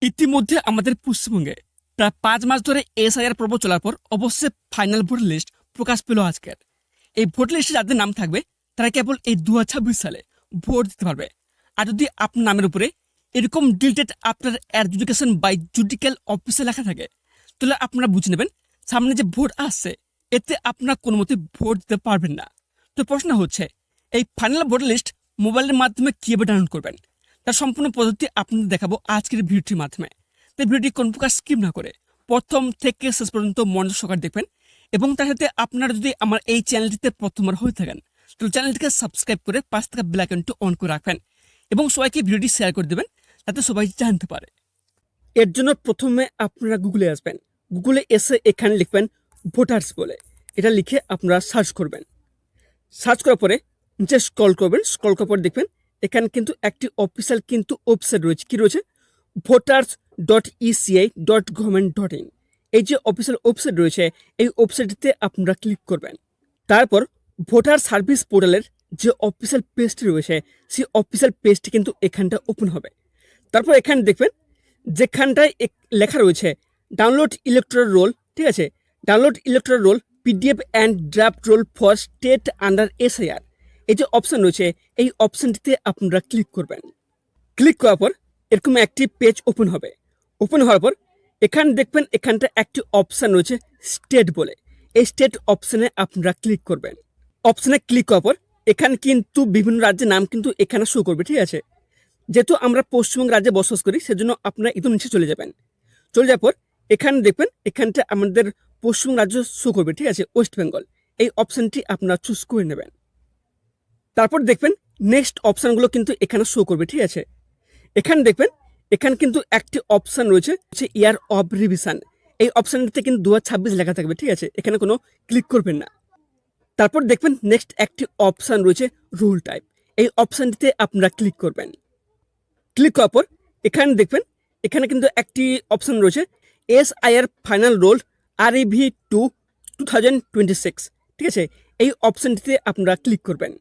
ইতিমধ্যে আমাদের পশ্চিমবঙ্গে প্রায় 5 মাস ধরে এসআইআর পর্ব চলার পর অবশ্যই ফাইনাল ভোট লিস্ট প্রকাশ পেল আজকের। এই ভোট লিস্টে যাদের নাম থাকবে তারা কেবল এই 2026 সালে ভোট দিতে পারবে। আর যদি আপনার নামের উপরে এরকম deleted after adjudication by judicial অফিসে লেখা থাকে, তাহলে আপনারা বুঝে নেবেন সামনে যে ভোট আসছে এতে আপনারা কোনো মতে ভোট দিতে পারবেন না। তো প্রশ্ন হচ্ছে, এই ফাইনাল ভোট লিস্ট মোবাইলের মাধ্যমে কীভাবে ডাউনলোড করবেন, তার সম্পূর্ণ পদ্ধতি আপনাদের দেখাবো আজকের ভিডিওটির মাধ্যমে। তাই ভিডিওটি কোন প্রকার স্কিপ না করে প্রথম থেকে শেষ পর্যন্ত মনোযোগ সহকারে দেখবেন। এবং তার সাথে আপনারা যদি আমার এই চ্যানেলটিতে প্রথমবার হয়ে থাকেন তাহলে চ্যানেলটিকে সাবস্ক্রাইব করে পাশ থাকা বেল আইকনটি অন করে রাখবেন এবং সবাইকে ভিডিওটি শেয়ার করে দেবেন যাতে সবাই জানতে পারে। এর জন্য প্রথমে আপনারা গুগলে আসবেন। গুগলে এসে এখানে লিখবেন ভোটার্স বলে, এটা লিখে আপনারা সার্চ করবেন। সার্চ করার পরে নিচে স্ক্রল করবেন। স্ক্রল করার পর দেখবেন এখানে কিন্তু একটি অফিসিয়াল কিন্তু ওয়েবসাইট রয়েছে। কি রয়েছে? voters.eci.government.in। এই যে অফিসিয়াল ওয়েবসাইট রয়েছে এই ওয়েবসাইটটিতে আপনারা ক্লিক করবেন। তারপর ভোটার সার্ভিস পোর্টালের যে অফিসিয়াল পেজটি রয়েছে সেই অফিসিয়াল পেজটি কিন্তু এখানটা ওপেন হবে। তারপর এখানে দেখবেন যেখানটায় লেখা রয়েছে ডাউনলোড ইলেকট্রাল রোল, ঠিক আছে, download electoral roll PDF and draft roll for state under SIR, এই যে অপশান রয়েছে এই অপশানটিতে আপনারা ক্লিক করবেন। ক্লিক করার পর এরকম একটি পেজ ওপেন হবে। ওপেন হওয়ার পর এখানে দেখবেন এখানটা একটি অপশান রয়েছে স্টেট বলে, এই স্টেট অপশানে আপনারা ক্লিক করবেন। অপশানে ক্লিক করার পর এখানে কিন্তু বিভিন্ন রাজ্যের নাম কিন্তু এখানে শো করবে, ঠিক আছে। যেহেতু আমরা পশ্চিমবঙ্গ রাজ্যে বসবাস করি সেজন্য আপনারা একদম নিচে চলে যাবেন। চলে যাওয়ার পর এখানে দেখবেন এখানটা আমাদের পশ্চিমবঙ্গ রাজ্য শো করবে, ঠিক আছে, ওয়েস্ট বেঙ্গল। এই অপশানটি আপনারা চুজ করে নেবেন। তারপর দেখবেন নেক্সট অপশানগুলো কিন্তু এখানে শো করবে, ঠিক আছে। এখানে দেখবেন এখানে কিন্তু একটি অপশান রয়েছে ইয়ার অফ রিভিশন, এই অপশানটিতে কিন্তু 2026 লেখা থাকবে, ঠিক আছে, এখানে কোনো ক্লিক করবেন না। তারপর দেখবেন নেক্সট একটি অপশান রয়েছে রোল টাইপ, এই অপশানটিতে আপনারা ক্লিক করবেন। ক্লিক করার পর এখানে দেখবেন এখানে কিন্তু একটি অপশান রয়েছে এসআইআর ফাইনাল রোল REV 2026, ঠিক আছে, এই অপশানটিতে আপনারা ক্লিক করবেন।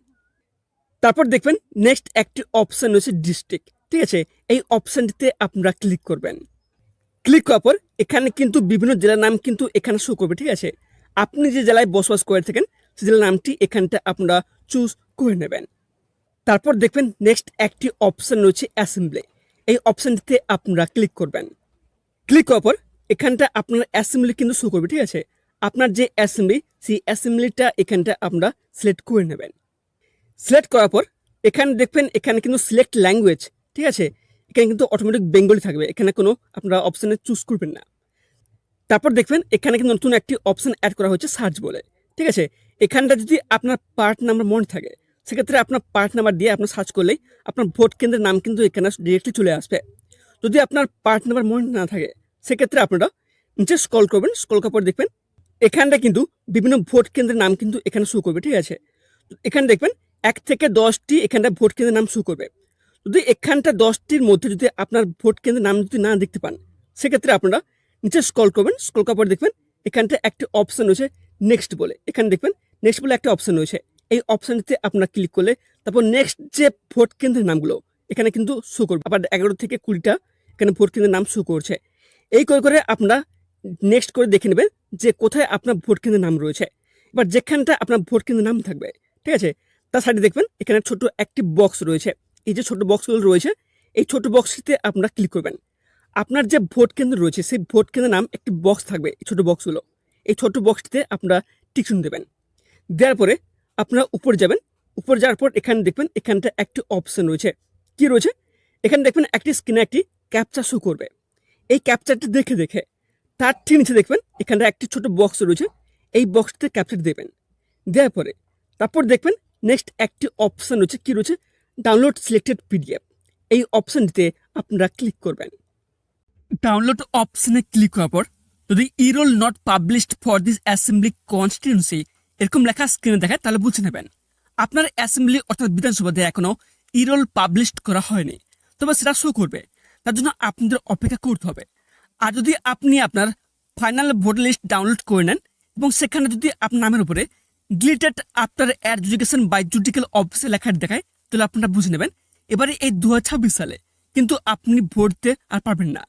তারপর দেখবেন নেক্সট একটি অপশান রয়েছে ডিস্ট্রিক্ট, ঠিক আছে, এই অপশানটিতে আপনারা ক্লিক করবেন। ক্লিক করার পর এখানে কিন্তু বিভিন্ন জেলার নাম কিন্তু এখানে শো করবে, ঠিক আছে। আপনি যে জেলায় বসবাস করে থাকেন সেই জেলার নামটি এখানটা আপনারা চুজ করে নেবেন। তারপর দেখবেন নেক্সট একটি অপশান রয়েছে অ্যাসেম্বলি, এই অপশানটিতে আপনারা ক্লিক করবেন। ক্লিক করার পর এখানটা আপনার অ্যাসেম্বলি কিন্তু শো করবে, ঠিক আছে। আপনার যে অ্যাসেম্বলি সেই অ্যাসেম্বলিটা এখানটা আপনারা সিলেক্ট করে নেবেন। সিলেক্ট করার পর এখানে দেখবেন এখানে কিন্তু সিলেক্ট ল্যাঙ্গুয়েজ, ঠিক আছে, এখানে কিন্তু অটোমেটিক বেঙ্গলি থাকবে, এখানে কোনো আপনারা অপশানে চুজ করবেন না। তারপর দেখবেন এখানে কিন্তু নতুন একটি অপশান অ্যাড করা হয়েছে সার্চ বলে, ঠিক আছে। এখানটা যদি আপনার পার্ট নাম্বার মনে থাকে সেক্ষেত্রে আপনার পার্ট নাম্বার দিয়ে আপনার সার্চ করলেই আপনার ভোট কেন্দ্রের নাম কিন্তু এখানে ডিরেক্টলি চলে আসবে। যদি আপনার পার্ট নাম্বার মনে না থাকে সেক্ষেত্রে আপনারা নিচে স্ক্রল করবেন। স্ক্রল করার পর দেখবেন এখানটা কিন্তু বিভিন্ন ভোট কেন্দ্রের নাম কিন্তু এখানে শো করবে, ঠিক আছে। এখানে দেখবেন 1 থেকে 10টি এখানটা ভোট কেন্দ্রের নাম শো করবে। যদি এখানটা 10টির মধ্যে যদি আপনার ভোট কেন্দ্রের নাম যদি না দেখতে পান সেক্ষেত্রে আপনারা নিচে স্ক্রল করবেন। স্ক্রল করার পর দেখবেন এখানটা একটি অপশান রয়েছে নেক্সট বলে, এখানে দেখবেন নেক্সট বলে একটা অপশান রয়েছে, এই অপশানটিতে আপনারা ক্লিক করলে তারপর নেক্সট যে ভোট কেন্দ্রের নামগুলো এখানে কিন্তু শো করবে। আবার 11 থেকে 20টা এখানে ভোট কেন্দ্রের নাম শো করছে। এই করে আপনারা নেক্সট করে দেখে নেবেন যে কোথায় আপনার ভোট কেন্দ্রের নাম রয়েছে। এবার যেখানটা আপনার ভোট কেন্দ্রের নাম থাকবে, ঠিক আছে, তার সাইডে দেখবেন এখানে ছোট একটি বক্স রয়েছে। এই যে ছোট বক্সগুলো রয়েছে এই ছোট বক্সটিতে আপনারা ক্লিক করবেন। আপনার যে ভোট কেন্দ্র রয়েছে সেই ভোট কেন্দ্রের নাম একটি বক্স থাকবে, এই ছোট বক্সগুলো, এই ছোট বক্সটিতে আপনারা টিক চিহ্ন দেবেন। দেওয়ার পরে আপনারা উপরে যাবেন। উপরে যাওয়ার পর এখানে দেখবেন এখানটা একটি অপশান রয়েছে। কি রয়েছে? এখানে দেখবেন একটি স্ক্রিনে একটি ক্যাপচা শো করবে। এই ক্যাপচারটি দেখে তার ঠিক নিচে দেখবেন এখানটা একটি ছোট বক্স রয়েছে, এই বক্সটিতে ক্যাপচারটি দেবেন। দেওয়ার পরে তারপর দেখবেন নেক্সট একটি অপশান রয়েছে। কি রয়েছে? ডাউনলোড সিলেক্টেড পিডিএফ, এই অপশানটিতে আপনারা ক্লিক করবেন। ডাউনলোড অপশানে ক্লিক করার পর যদি E roll not published for this assembly constituency এরকম লেখা স্ক্রিনে দেখায় তাহলে বুঝে নেবেন আপনার অ্যাসেম্বলি অর্থাৎ বিধানসভাতে এখনো ই রোল পাবলিশ করা হয়নি, তবে সেটা শো করবে। তার জন্য আপনাদের অপেক্ষা করতে হবে। আর যদি আপনি আপনার ফাইনাল ভোটার লিস্ট ডাউনলোড করে নেন এবং সেখানে যদি আপনার নামের উপরে deleted after adjudication by judicial অফিসে লেখা দেখায় তাহলে আপনারা বুঝে নেবেন এবারে এই 2026 সালে কিন্তু আপনি ভোট দিতে আর পারবেন না।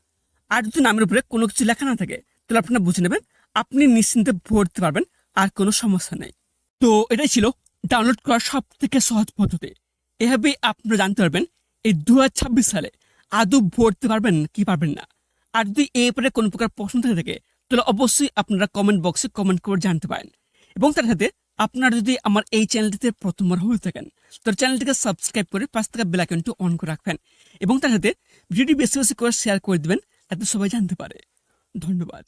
আর যদি নামের উপরে কোনো কিছু লেখা না থাকে তাহলে আপনারা বুঝে নেবেন আপনি নিশ্চিন্তে ভোট দিতে পারবেন, আর কোনো সমস্যা নেই। তো এটাই ছিল ডাউনলোড করার সব থেকে সহজ পদ্ধতি। এভাবেই আপনারা জানতে পারবেন এই 2026 সালে আদৌ ভোট দিতে পারবেন কি পারবেন না। আর যদি এই ব্যাপারে কোনো প্রকার প্রশ্ন থেকে থাকে তাহলে অবশ্যই আপনারা কমেন্ট বক্সে কমেন্ট করে জানতে পারেন। এবং তার সাথে আপনারা যদি আমার এই চ্যানেলটিতে প্রথমবার হয়ে থাকেন তাহলে চ্যানেলটিকে সাবস্ক্রাইব করে পাশ থেকে বেল আইকনটি অন করে রাখবেন, এবং তার সাথে ভিডিওটি বেশি বেশি করে শেয়ার করে দিবেন যাতে সবাই জানতে পারে। ধন্যবাদ।